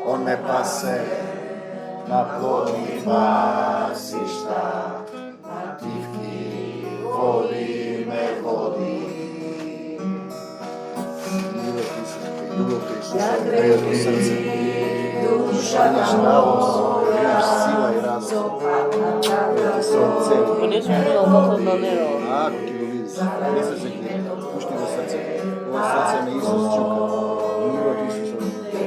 On me pase na plodnih pasišta, na tivki vodi me vodi. Ljubav Isusa, vjerno srce, imaš radost, imaš sila i radost. To nisu bilo potrebno nero. Ako ti go vidiš, misliš se ti, pušti go srce. Ovo srce me Isus čuka, milog Isusa. Ti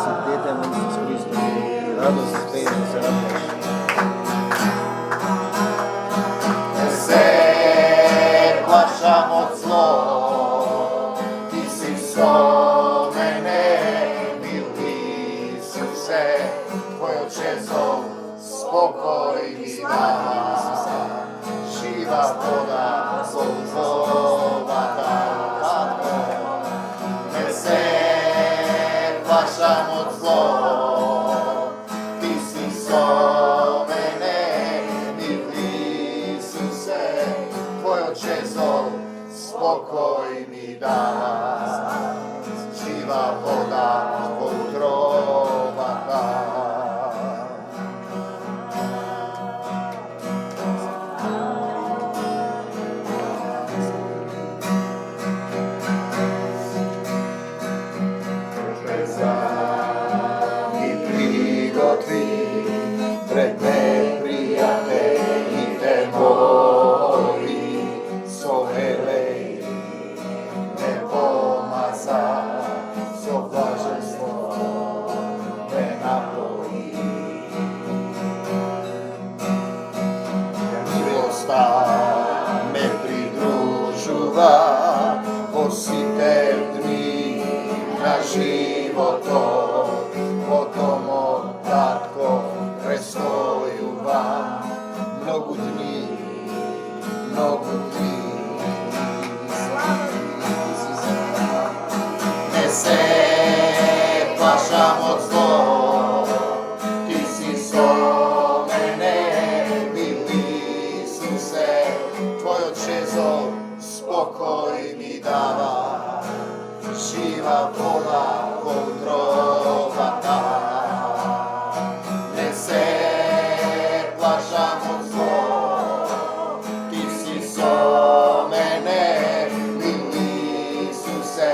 si dete na Isus Hristos, radost speje da se raduješ. Ne se plašam od zlo, ti si so mene, mili Isuse, tvoj oče zov, spokoj mi da, živa voda, zlovata. Ne se plašam od zlo, ti si so mene, mili Isuse, tvoj oče zov, spokoj mi da, živa voda, zlovata. Pred neprijatelji te moli, sovelej, ne pomaza, so blaženstvo me napoji. Milosta me pridružuva, positevni na životo, potomo tako prestoju vam mnogo dni. Ne se plašam od zlo, ti si so mene, mili Isuse, tvoj oče zov, spokoj mi dava, živa voda odrovata. Ne se plašam od zlo, ti si so mene, mili Isuse,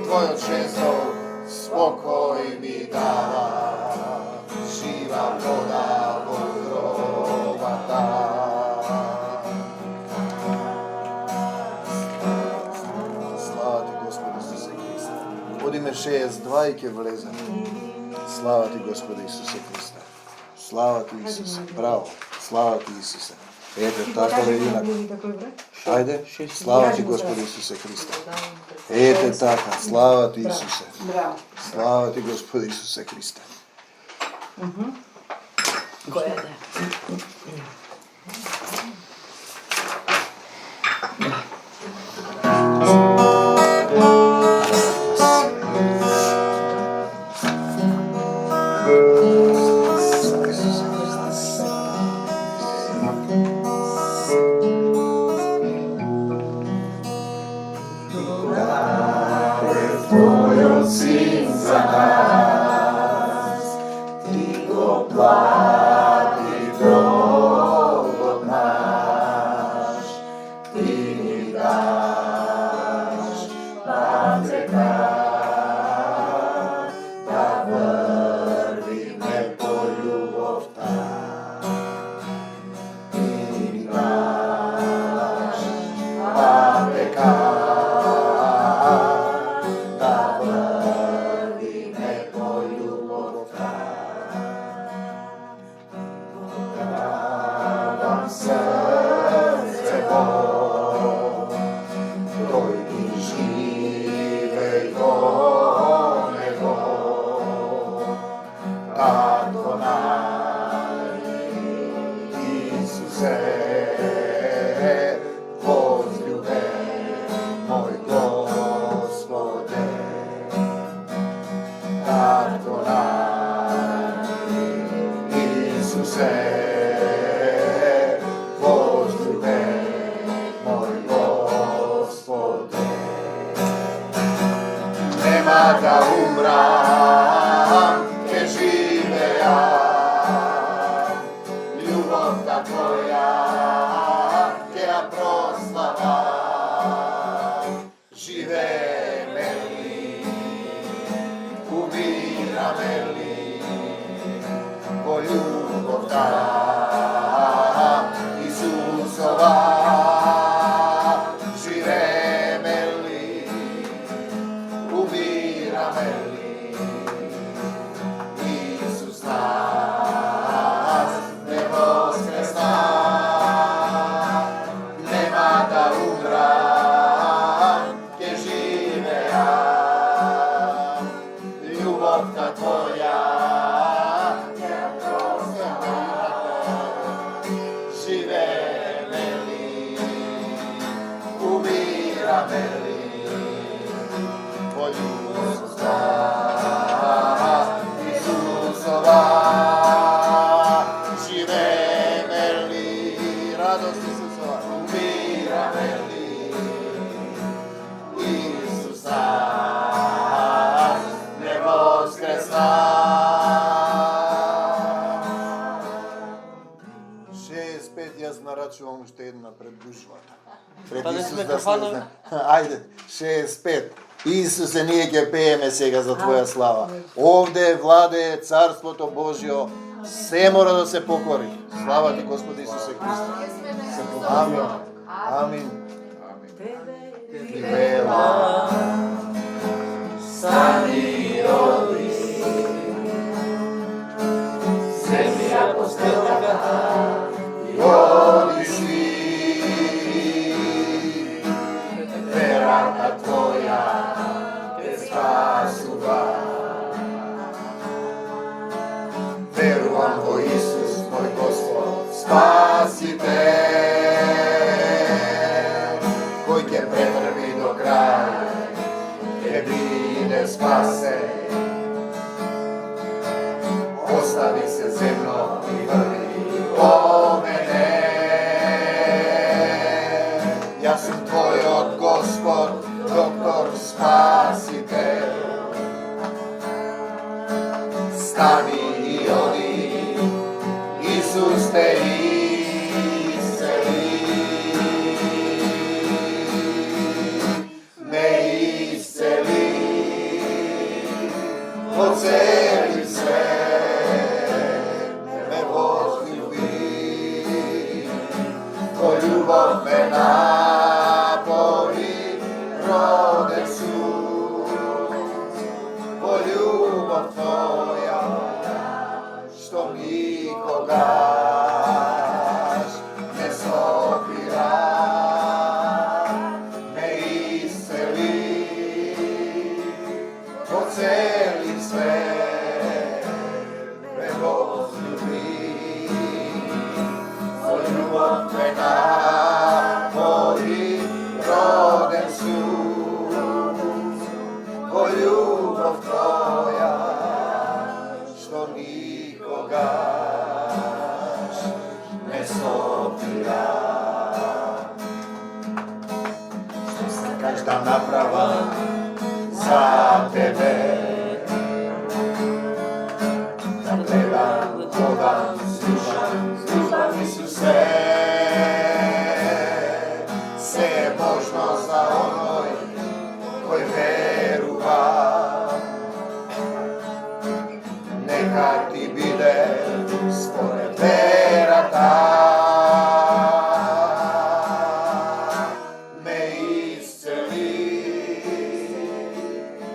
tvoj oče zov, spokoj mi dava, živa voda odrovata. Slava ti, Gospode Isuse Hriste. Odime 62 i ke vleza. Slava ti, Gospode Isuse Hriste. Slava ti, Isuse. Bravo. Slava ti, Isuse. Ete, tako je inak. Ajde. Slava ti, Gospode Isuse Hriste. Ete, taka. Slava ti, Isuse. Slava ti, Gospode Isuse Hriste. Koja je? Tvoj sin za nas, ti go plati dolgo nas. ubira me li, ko ljubov ta, Isusova, žive me li, ubira me li, Isus nas ne voskresna, nema da umra, ke žive ja, ljubov ta tvoja, žive me li, ubira me li, poljubnost Isusova, žive me li, radost Isusova, ubira me li, Isus nas ne voskresna. 65 jaz нарачувам още една пред бушвата. Пред Па не Исус сме да кафана. слезне. Айде, 65. Исусе, ние ќе пееме сега за Твоја слава. Овде владее Царството Божјо, се мора да се покори. Слава Ти, Господи Исусе Христе. Амин. Амин. Ти вела, Stani odi, zemlja postelaka, оди си, верата Твоја те спасува. Верувам во Исус, мој Господ, Спасител, кој ќе претрпи до крај, ќе биде спасен. Остави се земно и врви по мене. Јас сум Твојот Господ, доктор Спасител. Стани и оди, Исус те исцели. Ме исцели во цели свет, ме возлюби, во љубов ме напои, роден сум, во љубов Твоја, што никогаш не сопира, ме исцели во цели свет, ме возлюби, во љубов ме напои, роден сум, во љубов Твоја, што никогаш не сопира. Што сакаш да направам за Тебе, да гледам, ходам, слушам, Исусе, се е можно за оној кој верува. Нека Ти биде според верата, ме исцели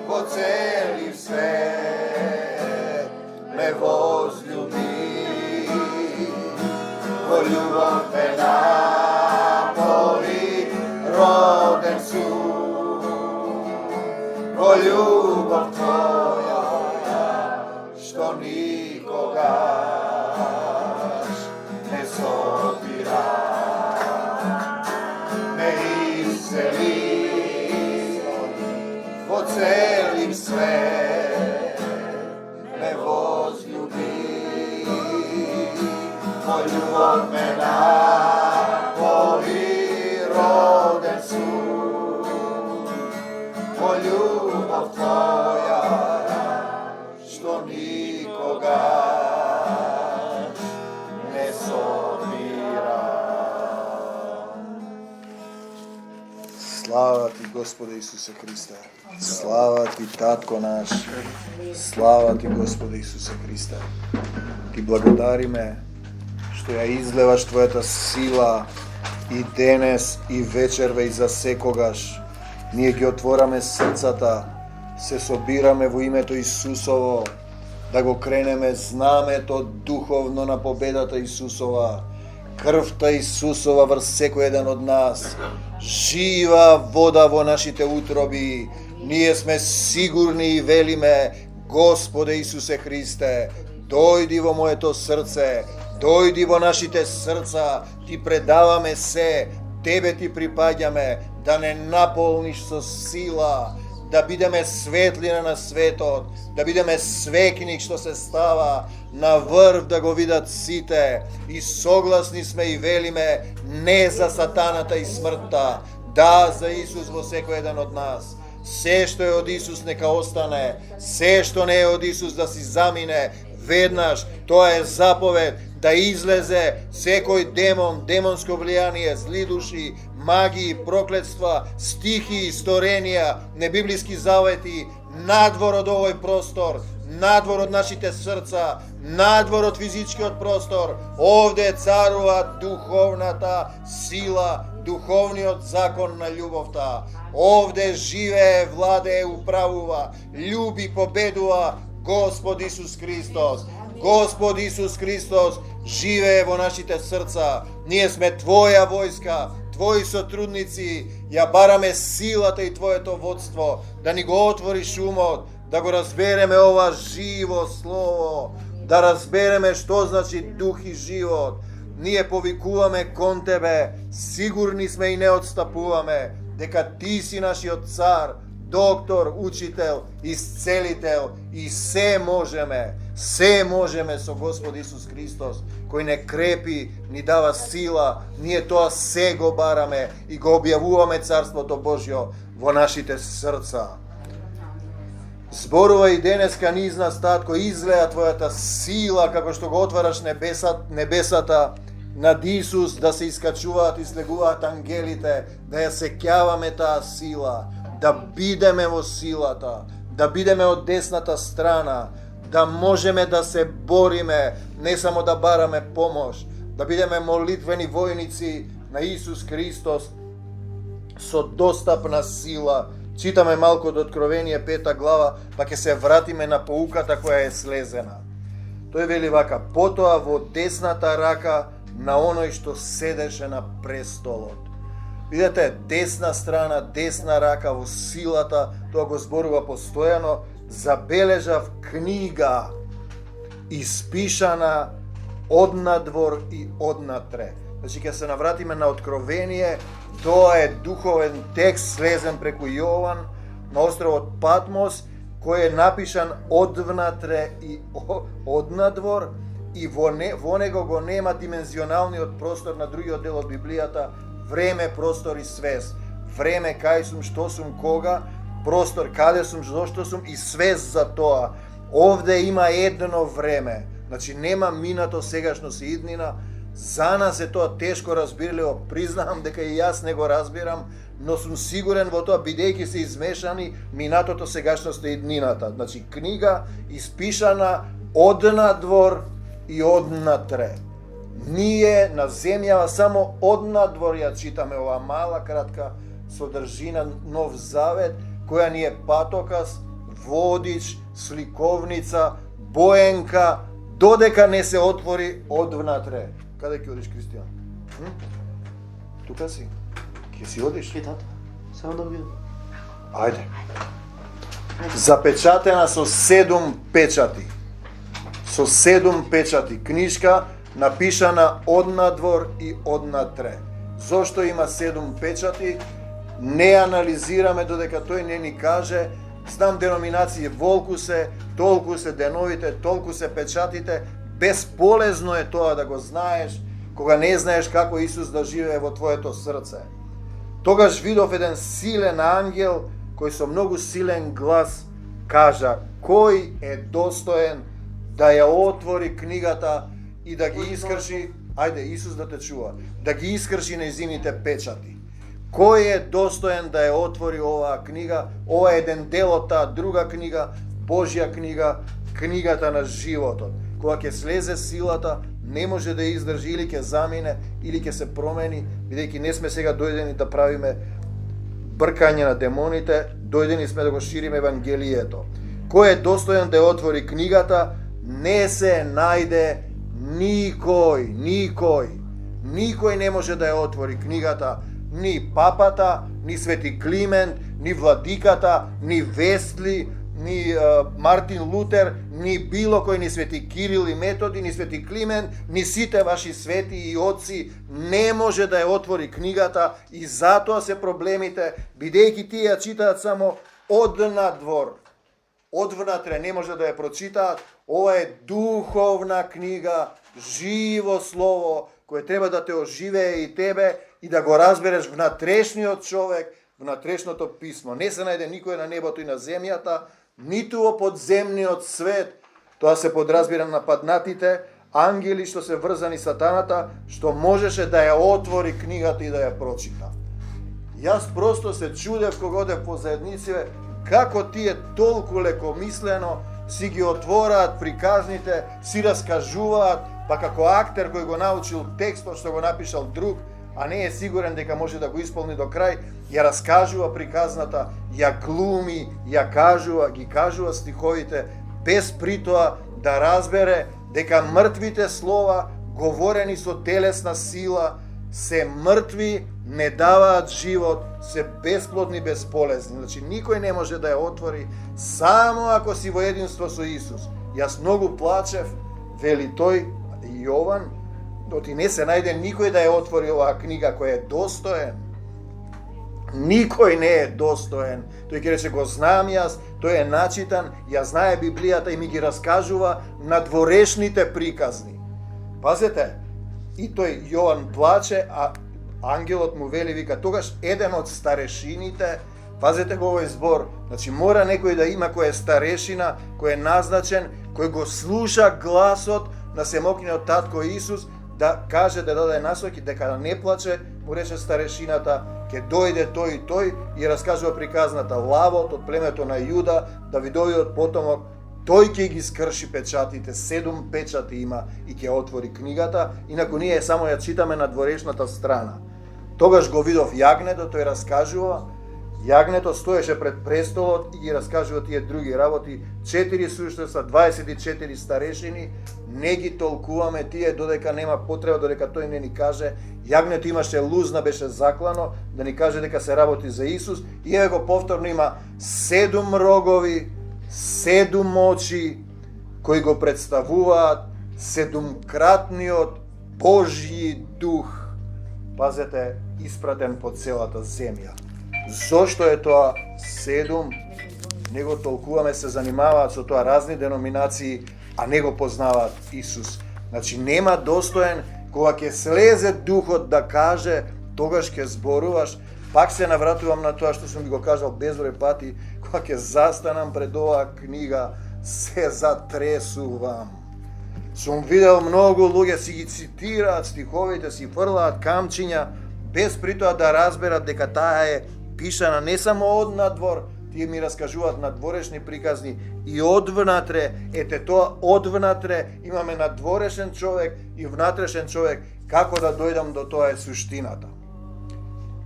во цели свет, ме возлюби, во љубов ме напои, роден сум, во љубов Твоја, што никогаш не сопира. Ме исцели во целим свет, ме возлюби, во љубов ме напои, роден сум, во љубов Твоја, што никогаш не сопира. Slava ti, Gospode Isuse Hriste. Slava ti, Tatko naš. Slava ti, Gospode Isuse Hriste. Ti благодариме што ја излеваш Твојата сила и денес, и вечерве, и за секогаш. Ние ги отвораме срцата, се собираме во името Исусово, да го кренеме знамето духовно на победата Исусова. Крвта Исусова врз секој еден од нас. Жива вода во нашите утроби. Ние сме сигурни и велиме: Господе Исусе Христе, дојди во моето срце, дојди во нашите срца, ти предаваме се, тебе ти припаѓаме, да не наполниш со сила, да бидеме светлина на светот, да бидеме свекник што се става на врв да го видат сите. И согласни сме и велиме: не за сатаната и смртта, да за Исус во секој еден од нас. Се што е од Исус нека остане, се што не е од Исус да си замине веднаш. Тоа е заповед да излезе секој демон, демонско влијание, зли души, магии, проклетства, стихи, сторенија, небиблиски завети, надвор од овој простор, надвор од нашите срца, надвор од физичкиот простор. Овде царува духовната сила, духовниот закон на љубовта. Овде живее, владее, управува, љуби, победува Господ Исус Христос. Господ Исус Христос живее во нашите срца. Ние сме Твоја војска, Твои сотрудници. Ја бараме силата и Твоето водство, да ни го отвориш умот, да го разбереме ова живо слово, да разбереме што значи дух и живот. Ние повикуваме кон Тебе, сигурни сме и не отстапуваме, дека Ти си нашиот цар, доктор, учител, исцелител и се можеме со Господ Исус Христос, кој не крепи, ни дава сила. Ние тоа се го бараме и го објавуваме Царството Божјо во нашите срца. Зборува и денеска низ нас, Татко, излеа Твојата сила, како што го отвараш небесата над Исус, да се искачуваат и слегуваат ангелите, да ја сеќаваме таа сила, да бидеме во силата, да бидеме од десната страна, да можеме да се бориме, не само да бараме помош, да бидеме молитвени војници на Исус Христос со достапна сила. Читаме малку од Откровение 5 глава, па ќе се вратиме на поуката која е слезена. Тој вели вака: потоа во десната рака на оној што седеше на престолот. Видете, десна страна, десна рака во силата, тоа го зборува постојано. Забележав книга испишана однадвор и однатре. Значи, ќе се навратиме на Откровение. Тоа е духовен текст слезен преку Јован на островот Патмос, кој е напишан одвнатре и однадвор, и во него го нема димензионалниот простор на другиот дел од Библијата: време, простор и свест. Време, кај сум, што сум, кога; простор, каде сум, зошто сум, и свест за тоа. Овде има едно време. Значи, нема минато, сегашност и иднина. За нас е тоа тешко разбирливо. Признавам дека и јас не го разбирам, но сум сигурен во тоа, бидејќи се измешани минатото, сегашност и иднината. Значи, книга испишана однадвор и однатре. Ние на земјава само однадвор ја читаме ова мала, кратка содржина, Нов Завет, која ни е патоказ, водич, сликовница, боенка, додека не се отвори одвнатре. Каде ќе одиш, Кристијан? Тука си? Ќе си одиш? И тато, само да видам. Ајде. Запечатена со 7 печати. Со 7 печати. Книжка напишана однадвор и однатре. Зошто има 7 печати? Не анализираме додека тој не ни каже. Знам деноминации, волку се, толку се деновите, толку се печатите. Безполезно е тоа да го знаеш, кога не знаеш како Исус да живее во твоето срце. Тогаш видов еден силен ангел, кој со многу силен глас кажа: кој е достоен да ја отвори книгата и да ги искрши, ајде Исус да те чува, да ги искрши нејзините печати. Кој е достоен да ја отвори оваа книга? Ова е еден дел од таа друга книга, Божја книга, книгата на животот. Кога ќе слезе силата, не може да издржи, или ќе замине, или ќе се промени, бидејќи не сме сега дојдени да правиме бркање на демоните, дојдени сме да го шириме Евангелието. Кој е достоен да ја отвори книгата? Не се најде никој. Никој не може да ја отвори книгата. Ни папата, ни Свети Климент, ни владиката, ни Весли, ни Мартин Лутер, ни било кој, ни Свети Кирил и Методи, ни Свети Климент, ни сите ваши свети и отци не може да ја отвори книгата, и затоа се проблемите, бидејќи тие ја читаат само однадвор. Одвнатре не може да ја прочитаат. Ова е духовна книга, живо слово, кое треба да те оживее и тебе и да го разбереш внатрешниот човек, внатрешното писмо. Не се најде никој на небото и на земјата, ниту во подземниот свет. Тоа се подразбира на паднатите ангели што се врзани сатаната, што можеше да ја отвори книгата и да ја прочита. Јас просто се чудев кога одев по заедниците, како тие толку лекомислено си ги отвораат приказните, си раскажуваат, па како актер кој го научил текстот што го напишал друг, а не е сигурен дека може да го исполни до крај, ја раскажува приказната, ја глуми, ги кажува стиховите, без притоа да разбере дека мртвите слова, говорени со телесна сила, се мртви, не даваат живот, се бесплодни, безполезни. Значи, никој не може да ја отвори, само ако си во единство со Исус. Јас многу плачев, вели тој Јован, оти не се најде никој да ја отвори оваа книга кој е достоен. Никој не е достоен. Тој ќе рече, го знам јас, тој е начитан, ја знае Библијата и ми ги раскажува надворешните приказни. Пазете, и тој Јован плаче, а ангелот му вели, вика, тогаш еден од старешините, пазете го овој збор, значи мора некој да има кој е старешина, кој е назначен, кој го слуша гласот на семокниот татко Исус, да каже, да даде насоки, дека да не плаче, му рече старешината, ќе дојде тој и тој и раскажува приказната. Лавот од племето на Јуда, Давидовиот потомок, тој ќе ги скрши печатите, 7 печати има и ќе отвори книгата, инаку ние само ја читаме на дворешната страна. Тогаш го видов јагнето, тој раскажува, јагнето стоеше пред престолот и ги раскажува тие други работи, 4 суштества, 24 старешини, не ги толкуваме тие додека нема потреба, додека тој не ни каже. Јагнето имаше лузна, беше заклано, да ни каже дека се работи за Исус, и еве го повторно има 7 рогови, 7 очи, кои го представуваат 7-кратниот Божји дух. Пазете, испратен по целата земја. Зошто е тоа 7? Не го толкуваме, се занимаваат со тоа разни деноминации, а не го познаваат Исус. Значи нема достоен, кога ќе слезе духот да каже, тогаш ќе зборуваш. Пак се навратувам на тоа што сум ви го кажал безброј пати, кога ќе застанам пред оваа книга, се затресувам. Сум видел многу луѓе си ги цитираат стиховите, си фрлаат камчиња, без притоа да разберат дека таа е пишана не само од надвор, тие ми раскажуваат надворешни приказни, и одвнатре, ете тоа одвнатре, имаме надворешен човек и внатрешен човек, како да дојдам до тоа е суштината.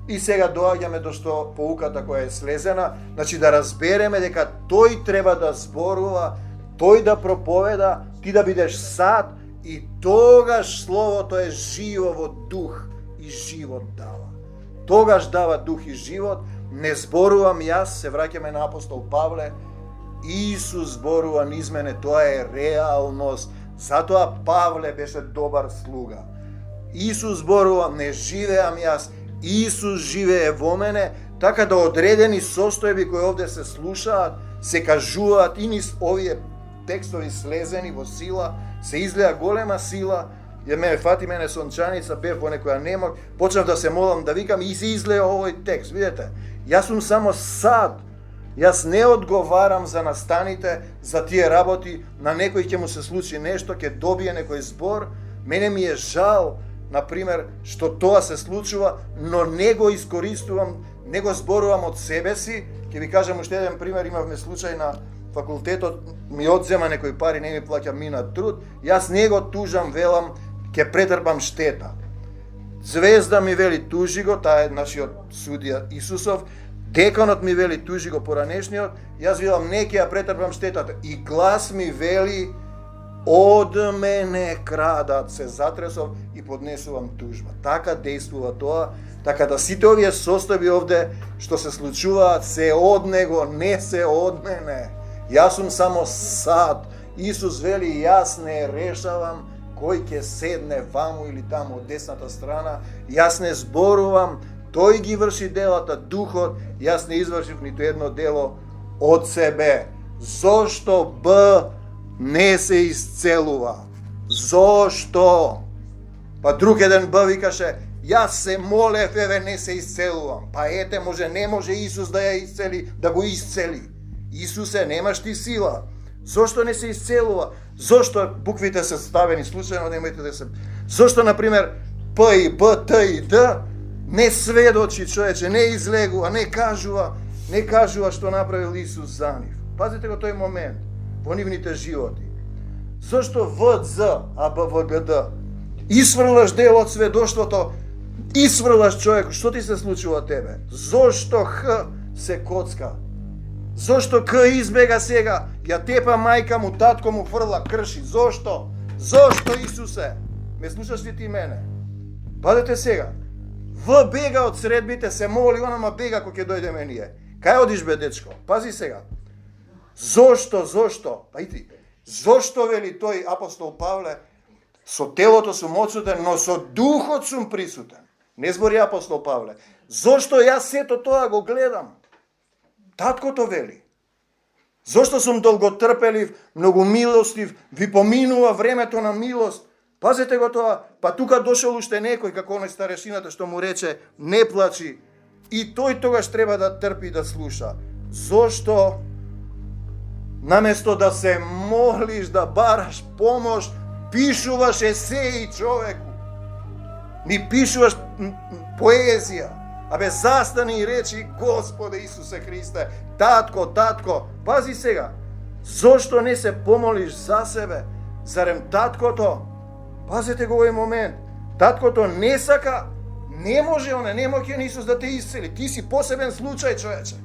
И сега доаѓаме до што поуката која е слезена, значи да разбереме дека тој треба да зборува, тој да проповеда, ти да бидеш сад, и тогаш словото е живо во дух и живот дава. Тогаш дава дух и живот. Не зборувам јас, се враќаме на апостол Павле, Исус зборува низ мене, тоа е реалност. Затоа Павле беше добар слуга. Исус зборува, не живеам јас, Исус живее во мене, така да одредени состојби кои овде се слушаат, се кажуваат и низ овие текстови слезени во сила, се излеа голема сила. Ја ме фати мене сончаница, бев во некоја немок, почнав да се молам, да викам, и се излеа овој текст. Видете, јас сум само сад. Јас не одговарам за настаните, за тие работи. На некој ќе му се случи нешто, ќе добие некој збор. Мене ми е жал например, што тоа се случува, но не го искористувам, не го зборувам од себе си. Ќе ви кажам уште еден пример, имавме случај на факултетот, ми одзема некои пари, не ми плаќа минат труд, јас не го тужам, велам, ќе претрпам штета. Звезда ми вели тужи го, таа е нашиот судија Исусов, деканот ми вели тужи го поранешниот, јас велам не ќе ја претрпам штетата. И глас ми вели од мене крадат, се затресов и поднесувам тужба. Така действува тоа, така да сите овие состојби овде што се случуваат се од него, не се од мене. Јас сум само сад. Исус вели јас не решавам кој ќе седне ваму или таму од десната страна. Јас не зборувам, тој ги врши делата, духот, јас не извршив ниту едно дело од себе. Зошто Б не се исцелува? Зошто? Па друг еден Б викаше, јас се молев, еве не се исцелувам. Па ете, не може Исус да ја исцели, да го исцели. Исусе, немаш ти сила. Зошто не се исцелува? Зошто буквите се ставени случајно, немајте да се... Зошто, например, П и Б, Т и Д не сведочи, човече, не излегува, не кажува што направил Исус за нив. Пазите го тој момент во нивните животи. Зошто В, З, А, Б, В, Г, Д исфрлаш дел од сведоштвото, исфрлаш човек, што ти се случува тебе? Зошто Х се коцка? Зошто К избега сега? Ја тепа мајка му, татко му фрла, крши. Зошто? Зошто, Исусе? Ме слушаш ли ти мене? Падете сега. В бега од средбите, се моли, ма бега кога ќе дојдеме ние. Кај одиш бе, дечко? Пази сега. Зошто? Па и ти. Зошто, вели тој апостол Павле, со телото сум одсутен, но со духот сум присутен. Не збори апостол Павле. Зошто јас сето тоа го гледам? Таткото вели. Зошто сум долготрпелив, многу милостив, ви поминува времето на милост. Пазете го тоа, па тука дошол уште некој, како оној старешината што му рече, не плачи. И тој тогаш треба да трпи и да слуша. Зошто, наместо да се молиш, да бараш помош, пишуваш есеи човеку. Ми пишуваш поезија. Абе, застани и речи, Господе Исусе Христе, татко, пази сега, зошто не се помолиш за себе? Зарем таткото, пазете го овој момент, таткото не сака, не може Исус да те исцели, ти си посебен случај, човече.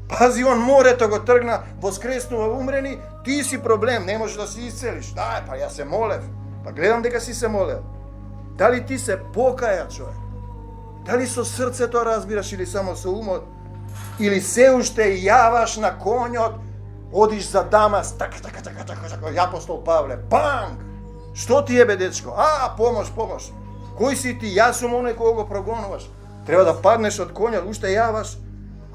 Пази, он морето го тргна, воскреснува умрени, ти си проблем, не можеш да се исцелиш. Да, па јас се молев, па гледам дека си се молел. Дали ти се покаја, човек? Дали со срцето разбираш или само со умот? Или се уште јаваш на конјот, одиш за Дамас, така, апостол Павле, банг! Што ти е, бе, дечко? Помош. Кој си ти? Јас сум оној кој го прогонуваш. Треба да паднеш од конјот, уште јаваш.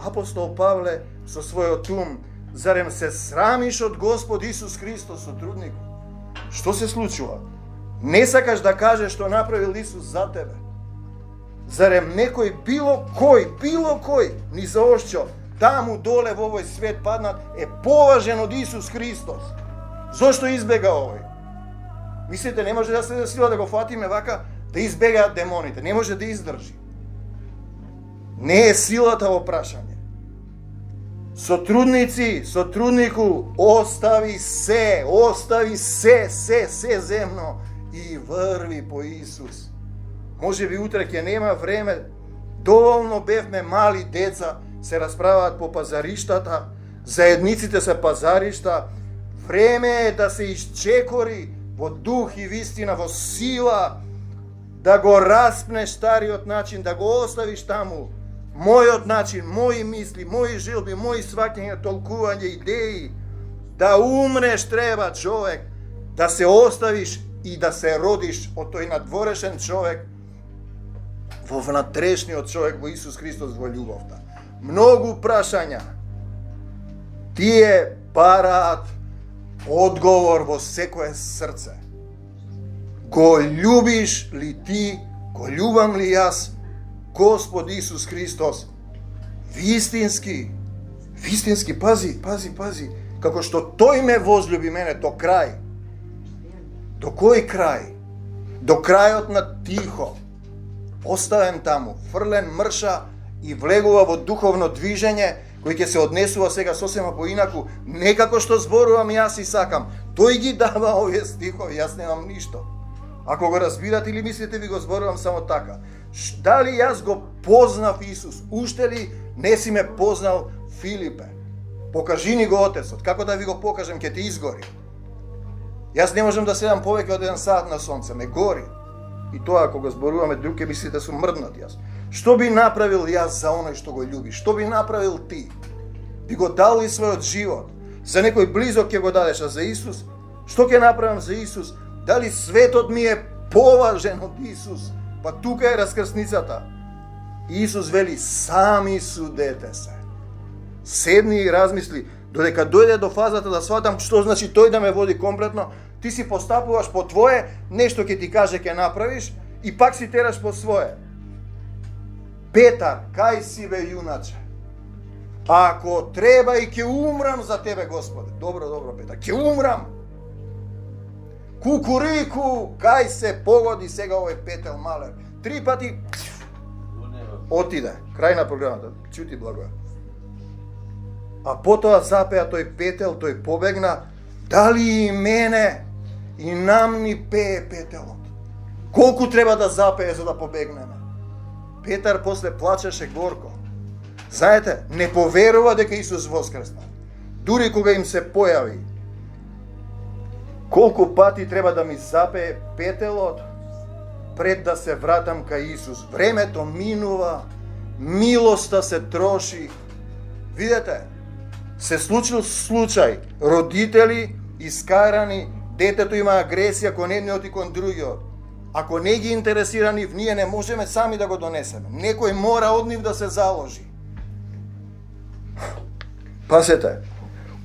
Апостол Павле со својот ум, зарем се срамиш од Господ Исус Христос, сотрудник? Што се случува? Не сакаш да кажеш што направил Исус за тебе? Зарем некој, било кој, ни заошчо, таму доле во овој свет паднат, е поважен од Исус Христос? Зошто избега овој? Мислите, не може да се сила да го фатиме вака, да избегаат демоните, не може да издржи. Не е силата во прашање. Сотруднику, остави се земно и врви по Исус. Може би утре ќе нема време, доволно бевме мали деца, се расправаат по пазариштата, заедниците се пазаришта, време е да се исчекори во дух и вистина, во сила, да го распнеш стариот начин, да го оставиш таму, мојот начин, мои мисли, мои желби, мои сваќања, толкување, идеи, да умреш треба, човек, да се оставиш и да се родиш од тој надворешен човек во внатрешниот човек, во Исус Христос, во љубовта. Многу прашања. Тие бараат одговор во секое срце. Го љубиш ли ти, го љубам ли јас, Господ Исус Христос? Вистински, пази, како што тој ме возлюби мене до крај. До кој крај? до крајот на тихо, оставен таму, фрлен мрша и влегува во духовно движење, кој ќе се однесува сега сосема поинаку, не како што зборувам јас и сакам. Тој ги дава овие стихови, јас немам ништо. Ако го разбирате или мислите ви го зборувам само така. Дали јас го познав Исус? Уште ли не си ме познал, Филипе? Покажи ни го Отецот. Како да ви го покажем, ќе ти изгори. Јас не можам да седам повеќе од 1 сат на сонце, ме гори. И тоа ако го зборуваме друг, ќе мислите сум мрднат јас. Што би направил јас за оној што го љуби? Што би направил ти? Би го дал ли својот живот? За некој близок ќе го дадеш, а за Исус? Што ќе направам за Исус? Дали светот ми е поважен од Исус? Па тука е раскрсницата. Исус вели, сами судете се. Седни и размисли, додека дојде до фазата да сватам што значи тој да ме води комплетно, ти си постапуваш по твое, нешто ќе ти каже ќе направиш и пак си тераш по свое. Петар, кај си бе јуначе? Ако треба и ќе умрам за тебе, Господе. Добро, Петар, ќе умрам. Кукурику, кај се погоди сега овој Петел Малер. 3 пати отиде. Крај на програмата. Чути благоја. А потоа запеа тој Петел, тој побегна. Дали и мене и нам ни пее Петелот? Колку треба да запее за да побегнеме? Петар после плачеше горко. Знаете, не поверува дека Исус воскресна. Дури кога им се појави. Колку пати треба да ми запее Петелот пред да се вратам кај Исус? Времето минува, милоста се троши. Видете, се случил случај, родители искарани, детето има агресија кон едниот и кон другиот. Ако не ги интересира нив, ние не можеме сами да го донесеме. Некој мора од нив да се заложи. Пасете,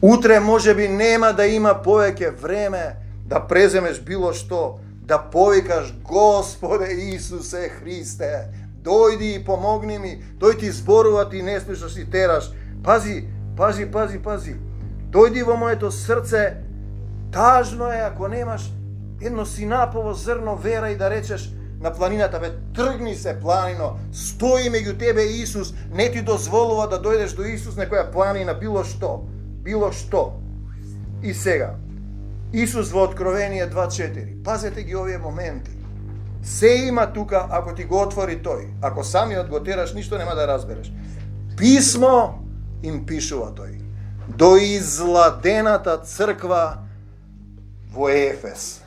утре може би нема да има повеќе време да преземеш било што, да повикаш Господе Исусе Христе, дојди и помогни ми, тој ти зборува, ти не слушаш и тераш. Пази. Дојди во моето срце, тажно е ако немаш едно синапово зрно вера и да речеш на планината, бе, тргни се планино, стои меѓу тебе Исус, не ти дозволува да дојдеш до Исус некоја планина, било што. И сега, Исус во Откровение 2.4, пазете ги овие моменти. Се има тука, ако ти го отвори тој. Ако самиот го тераш, ништо нема да разбереш. Писмо им пишува тој. До изладената црква во Ефес.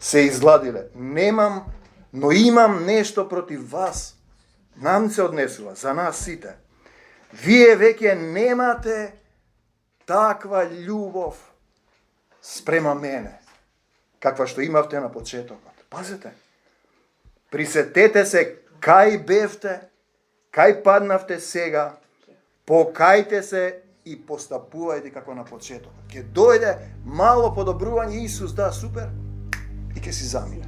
Се изладиле. Немам, но имам нешто против вас. Нам се однесува, за нас сите. Вие веќе немате таква љубов спрема мене, каква што имавте на почетокот. Пазете, присетете се кај бевте, кај паднавте сега, покајте се и постапувајте како на почетокот. Ке дојде мало подобрување, Исус да, супер, и ке си замине.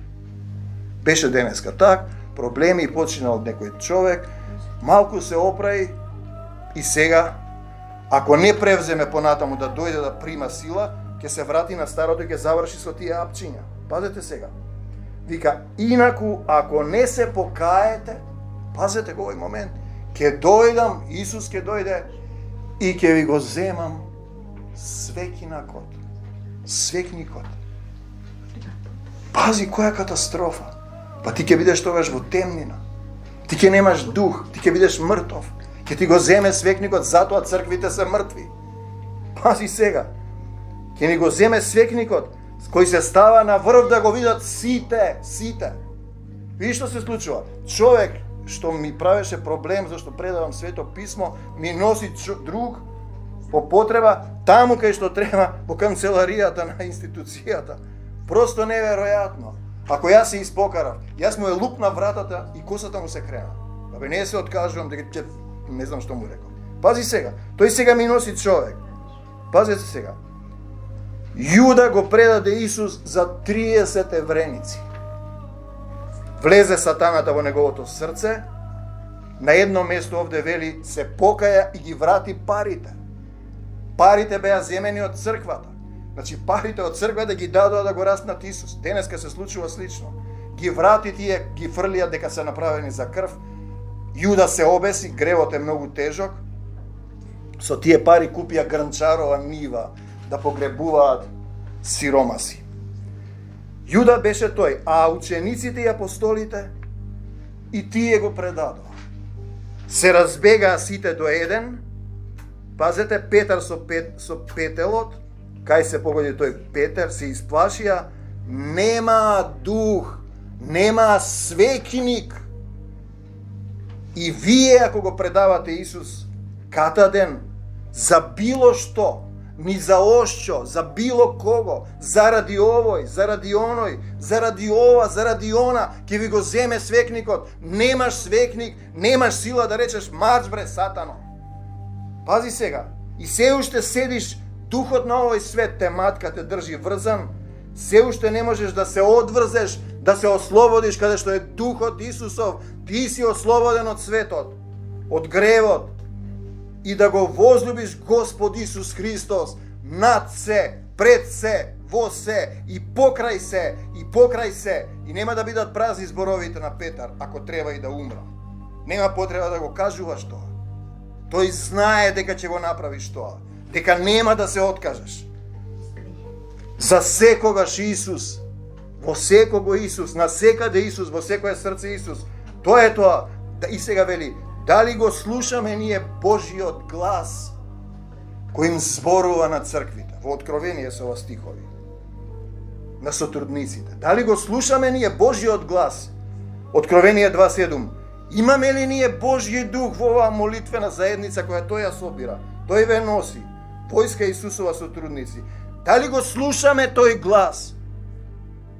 Беше денеска так, проблеми и почина од некој човек, малку се оправи и сега, ако не превземе понатаму да дојде да прима сила, ќе се врати на старото и ќе заврши со тие апчиња. Пазете сега. Вика, инаку, ако не се покаете, пазете го овој момент, ќе дојдам, Исус ќе дојде и ќе ви го земам свекинакот. Свекникот. Пази, која катастрофа. Па ти ќе бидеш тогаш во темнина. Ти ќе немаш дух, ти ќе бидеш мртов. Ќе ти го земе свекникот, затоа црквите се мртви. Пази сега. Ќе ни го земе свекникот, кој се става на врв да го видат сите. Види што се случува. Човек што ми правеше проблем зашто предавам Свето писмо, ми носи друг по потреба таму кај што треба, во канцеларијата на институцијата. Просто неверојатно. Ако јас се испокарав, јас му е лупна вратата и косата му се крена. Абе не се откажувам дека не знам што му рекол. Пази сега, тој сега ми носи човек. Пазете сега. Јуда го предаде Исус за 30 евреници. Влезе сатаната во неговото срце, на едно место овде вели се покаја и ги врати парите. Парите беа земени од црквата. Значи парите од црквата ги дадоа да го раснат Исус. Денеска се случува слично. ги врати тие, ги фрлија дека се направени за крв. Јуда се обеси, гревот е многу тежок. Со тие пари купија грнчарова нива да погребуваат сиромаси. Јуда беше тој, а учениците и апостолите и тие го предадоа. Се разбегаа сите до еден. Пазете, Петар со петелот, кај се погоди тој Петер, се исплашија, нема дух, нема свекиник. И вие, ако го предавате Исус катаден, за било што, ни за ошчо, за било кого, заради овој, заради оној, заради ова, заради она, ќе ви го земе свекникот, немаш свекник, немаш сила да речеш марш бре сатано. Пази сега, и се уште седиш, духот на овој свет те матка, те држи врзан, се уште не можеш да се одврзеш, да се ослободиш каде што е духот Исусов, ти си ослободен од светот, од гревот, и да го возлюбиш Господ Исус Христос над се, пред се, во се, и покрај се, и покрај се. И нема да бидат празни зборовите на Петар, ако треба и да умра. Нема потреба да го кажуваш тоа. Тој знае дека ќе го направиш тоа, дека нема да се откажеш. За секогаш Исус, во секого Исус, на секаде Исус, во секое срце Исус. Тоа е тоа. И сега вели, дали го слушаме ние Божиот глас кој им зборува на црквите? Во Откровение се ова стихови. На сотрудниците. Дали го слушаме ние Божиот глас? Откровение 2:7. Имаме ли ние Божји дух во оваа молитвена заедница која тој ја собира? Тој ве носи. Војска Исусова сотрудници. Дали го слушаме тој глас?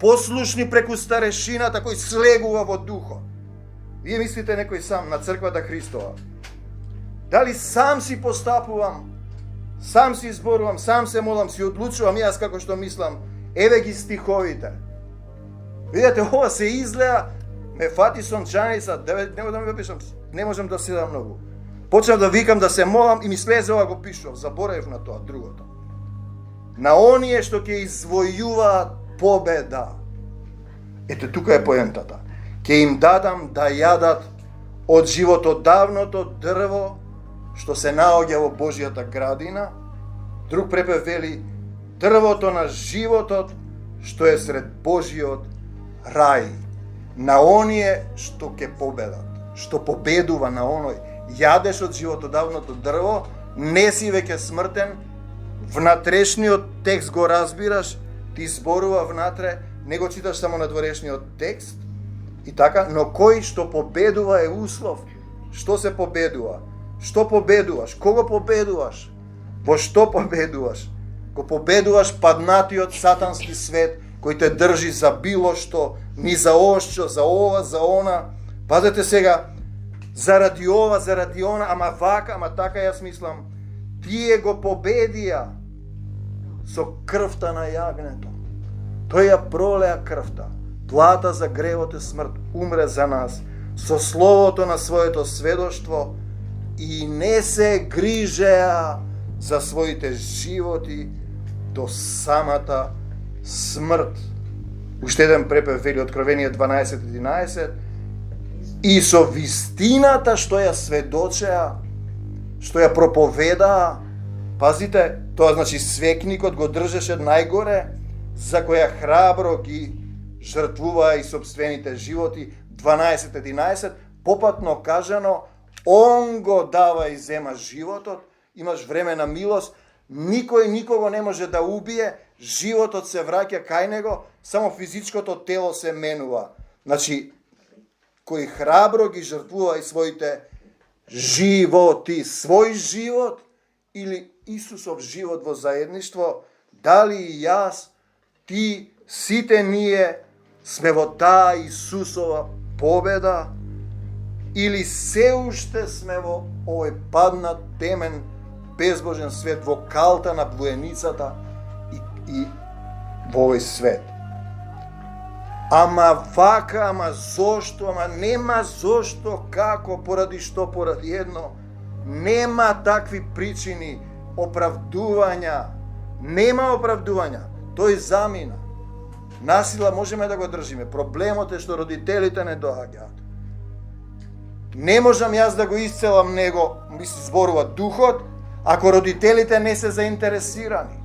Послушни преку старешината кој слегува во духот. Вие мислите некој сам на црквата Христова. Дали сам си постапувам, сам си изборувам, сам се молам, си одлучувам јас како што мислам. Еве ги стиховите. Видете, ова се излеа, ме фати сончаница, не можам да седам многу. Почнав да викам, да се молам и ми слезе ова го пишував, заборавив на тоа, другото. На оние што ќе извојуваат победа. Ете, тука е поентата. Ќе им дадам да јадат од животодавното дрво што се наоѓа во Божјата градина. Друг препев вели, дрвото на животот што е сред Божјиот рај. На оние што ќе победат, што победува на оној. Јадеш од животодавното дрво, не си веќе смртен, внатрешниот текст го разбираш, ти зборува внатре, не го читаш само надворешниот текст, и така, но кој што победува е услов. Што се победува? Што победуваш? Кого победуваш? Во што победуваш? Го победуваш паднатиот сатански свет, кој те држи за било што, ни за ошчо, за ова, за она. Пазете сега, заради ова, заради она, ама вака, ама така јас мислам, тие го победија со крвта на јагнето. Тој ја пролеа крвта. Плата за гревот е смрт, умре за нас, со словото на своето сведоштво и не се грижеа за своите животи до самата смрт. Уште еден препев вели Откровение 12:11. И со вистината што ја сведочеа, што ја проповедаа, пазите, тоа значи свекникот го држеше најгоре, за која храбро ги жртвуваа и собствените животи. 12:11, попатно кажано, он го дава и зема животот, имаш време на милост, никој никого не може да убие, животот се враќа кај него, само физичкото тело се менува. Значи, кој храбро ги жртвува и своите животи, свој живот или Исусов живот во заедништво, дали и јас, ти, сите ние сме во таа Исусова победа или се уште сме во овој паднат, темен, безбожен свет, во калта на буеницата и во овој свет. Ама вака, ама зошто, ама нема зошто, како, поради што, поради едно. Нема такви причини, оправдувања. Нема оправдувања. Тој замина. Насила можеме да го држиме. Проблемот е што родителите не доаѓаат. Не можам јас да го исцелам него, зборува духот, ако родителите не се заинтересирани.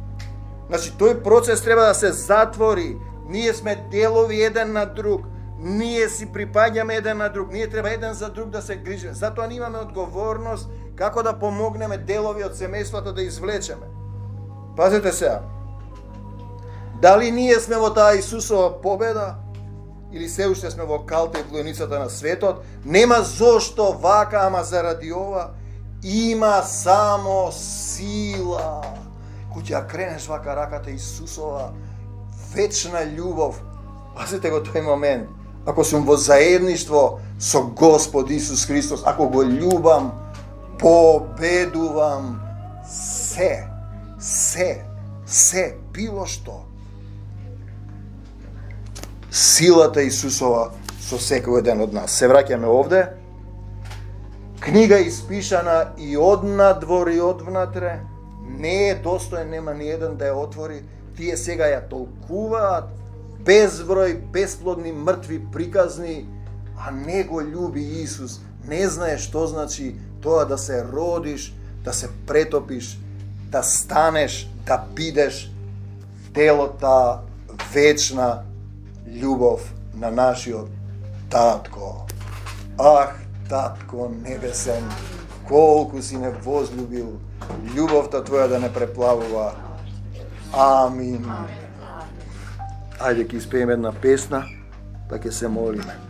Значи, тој процес треба да се затвори. Ние сме делови еден на друг. Ние си припаѓаме еден на друг. Ние треба еден за друг да се грижиме. Затоа ние имаме одговорност како да помогнеме делови од семејството да извлечеме. Пазете сега. Дали ние сме во таа Исусова победа? Или се уште сме во калта и војницата на светот? Нема зошто вака, ама заради ова. Има само сила. Кој ја кренеш вака раката Исусова, вечна љубов. Пазите го тој момент. Ако сум во заедништво со Господ Исус Христос, ако го љубам, победувам се, било што. Силата Исусова со секој ден од нас. Се враќаме овде. Книга испишана и однадвор и одвнатре. Не е достоен, нема ни еден да ја отвори. Тие сега ја толкуваат. Безброј, бесплодни, мртви приказни, а не го љуби Исус. Не знае што значи тоа да се родиш, да се претопиш, да станеш, да бидеш телота вечна љубов на нашиот Татко. Ах, Татко небесен, колку си не возлюбил, љубовта Твоја да не преплавува. Амин. Ајде ќе испееме една песна, па ќе се молиме.